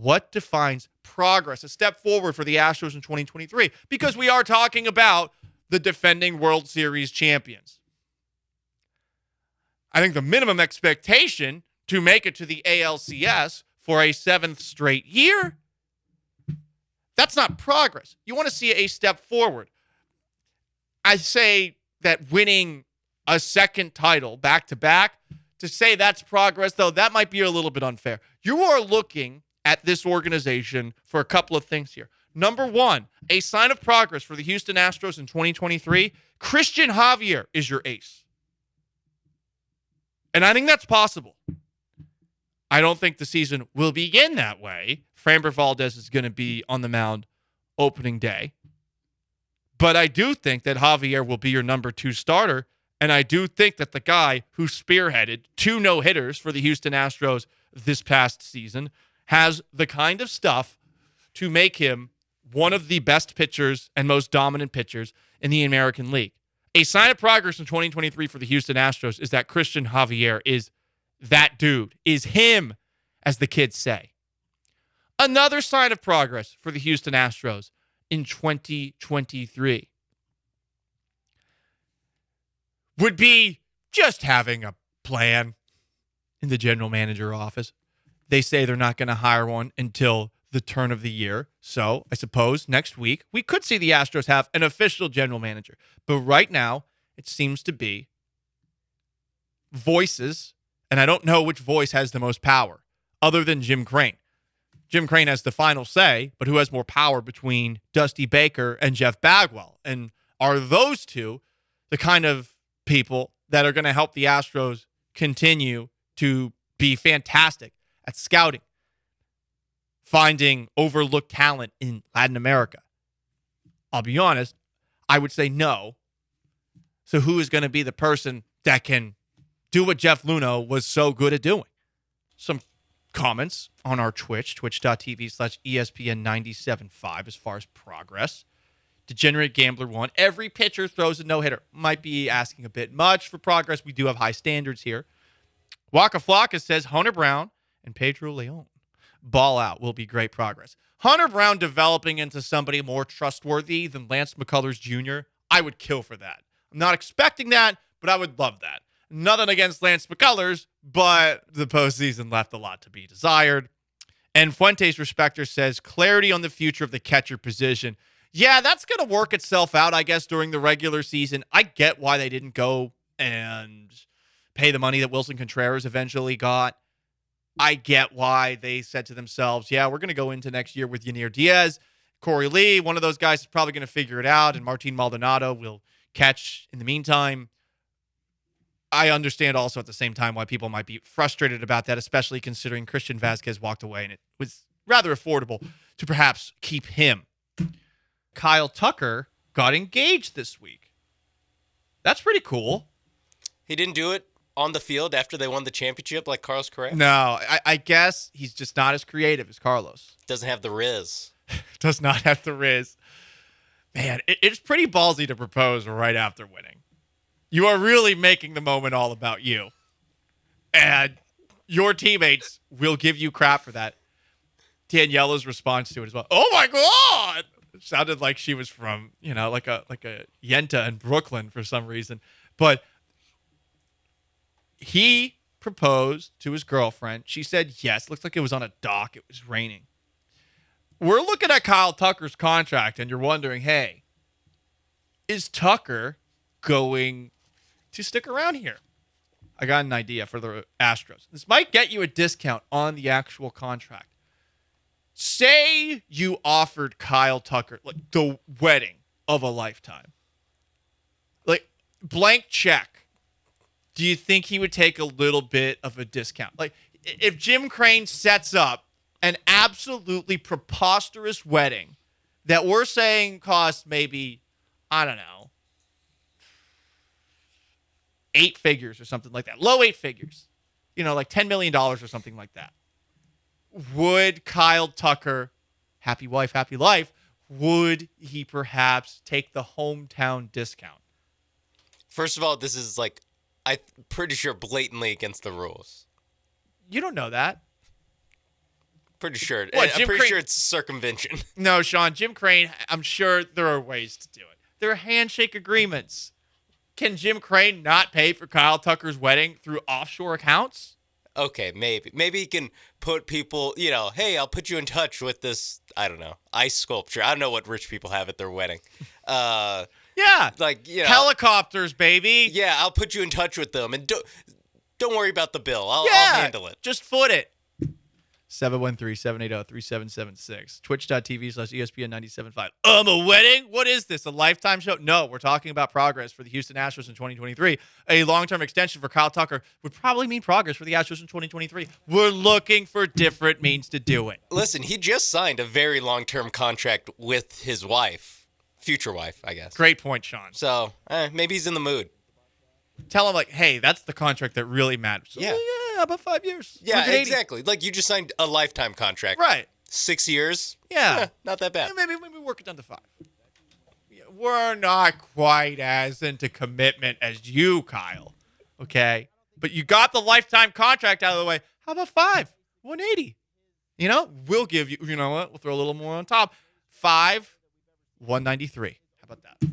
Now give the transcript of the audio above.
what defines progress, a step forward for the Astros in 2023? Because we are talking about the defending World Series champions. I think the minimum expectation to make it to the ALCS for a 7th straight year, that's not progress. You want to see a step forward. I say that winning a second title back-to-back, to say that's progress, though, that might be a little bit unfair. You are looking at this organization for a couple of things here. Number one, a sign of progress for the Houston Astros in 2023, Christian Javier is your ace. And I think that's possible. I don't think the season will begin that way. Framber Valdez is going to be on the mound opening day. But I do think that Javier will be your number 2 starter. And I do think that the guy who spearheaded 2 no-hitters for the Houston Astros this past season has the kind of stuff to make him one of the best pitchers and most dominant pitchers in the American League. A sign of progress in 2023 for the Houston Astros is that Christian Javier is that dude, is him, as the kids say. Another sign of progress for the Houston Astros in 2023 would be just having a plan in the general manager office. They say they're not going to hire one until the turn of the year. So I suppose next week we could see the Astros have an official general manager. But right now it seems to be voices, and I don't know which voice has the most power other than Jim Crane. Jim Crane has the final say, but who has more power between Dusty Baker and Jeff Bagwell? And are those two the kind of people that are going to help the Astros continue to be fantastic at scouting, finding overlooked talent in Latin America? I'll be honest, I would say no. So who is going to be the person that can do what Jeff Luhnow was so good at doing? Some comments on our twitch.tv/ESPN975 as far as progress. Degenerate Gambler 1. Every pitcher throws a no-hitter. Might be asking a bit much for progress. We do have high standards here. Waka Flocka says Hunter Brown and Pedro Leon ball out will be great progress. Hunter Brown developing into somebody more trustworthy than Lance McCullers Jr., I would kill for that. I'm not expecting that, but I would love that. Nothing against Lance McCullers, but the postseason left a lot to be desired. And Fuentes Respecter says clarity on the future of the catcher position. Yeah, that's going to work itself out, I guess, during the regular season. I get why they didn't go and pay the money that Wilson Contreras eventually got. I get why they said to themselves, yeah, we're going to go into next year with Yanir Diaz. Corey Lee, one of those guys is probably going to figure it out, and Martin Maldonado will catch in the meantime. I understand also at the same time why people might be frustrated about that, especially considering Christian Vasquez walked away, and it was rather affordable to perhaps keep him. Kyle Tucker got engaged this week. That's pretty cool. He didn't do it on the field after they won the championship like Carlos Correa? No, I guess he's just not as creative as Carlos. Doesn't have the riz. Does not have the riz. Man, it's pretty ballsy to propose right after winning. You are really making the moment all about you. And your teammates will give you crap for that. Daniela's response to it as well. Oh my God! It sounded like she was from, like a Yenta in Brooklyn for some reason. But he proposed to his girlfriend. She said yes. Looks like it was on a dock. It was raining. We're looking at Kyle Tucker's contract, and you're wondering, hey, is Tucker going to stick around here? I got an idea for the Astros. This might get you a discount on the actual contract. Say you offered Kyle Tucker like the wedding of a lifetime. Like, blank check. Do you think he would take a little bit of a discount? Like, if Jim Crane sets up an absolutely preposterous wedding that we're saying costs maybe, I don't know, 8 figures or something like that. Low 8 figures. Like $10 million or something like that. Would Kyle Tucker, happy wife, happy life, would he perhaps take the hometown discount? First of all, this is I'm pretty sure blatantly against the rules. You don't know that. Pretty sure. What, I'm Jim pretty Crane- sure it's circumvention. No, Sean, Jim Crane, I'm sure there are ways to do it. There are handshake agreements. Can Jim Crane not pay for Kyle Tucker's wedding through offshore accounts? Okay, maybe. Maybe he can put people, hey, I'll put you in touch with this, I don't know, ice sculpture. I don't know what rich people have at their wedding. Yeah. Helicopters, baby. Yeah, I'll put you in touch with them. And don't worry about the bill. I'll handle it. Just foot it. 713-780-3776. Twitch.tv/ESPN 97.5. A wedding? What is this? A lifetime show? No, we're talking about progress for the Houston Astros in 2023. A long-term extension for Kyle Tucker would probably mean progress for the Astros in 2023. We're looking for different means to do it. Listen, he just signed a very long-term contract with his wife. Future wife, I guess. Great point, Sean. So, maybe he's in the mood. Tell him, hey, that's the contract that really matters. Yeah. About 5 years. Yeah, 180. exactly. Like, you just signed a lifetime contract. Right. 6 years. Yeah. Not that bad. Maybe work it down to 5. We're not quite as into commitment as you, Kyle. Okay? But you got the lifetime contract out of the way. How about 5? 180. We'll give you, you know what? We'll throw a little more on top. 5, 193. How about that?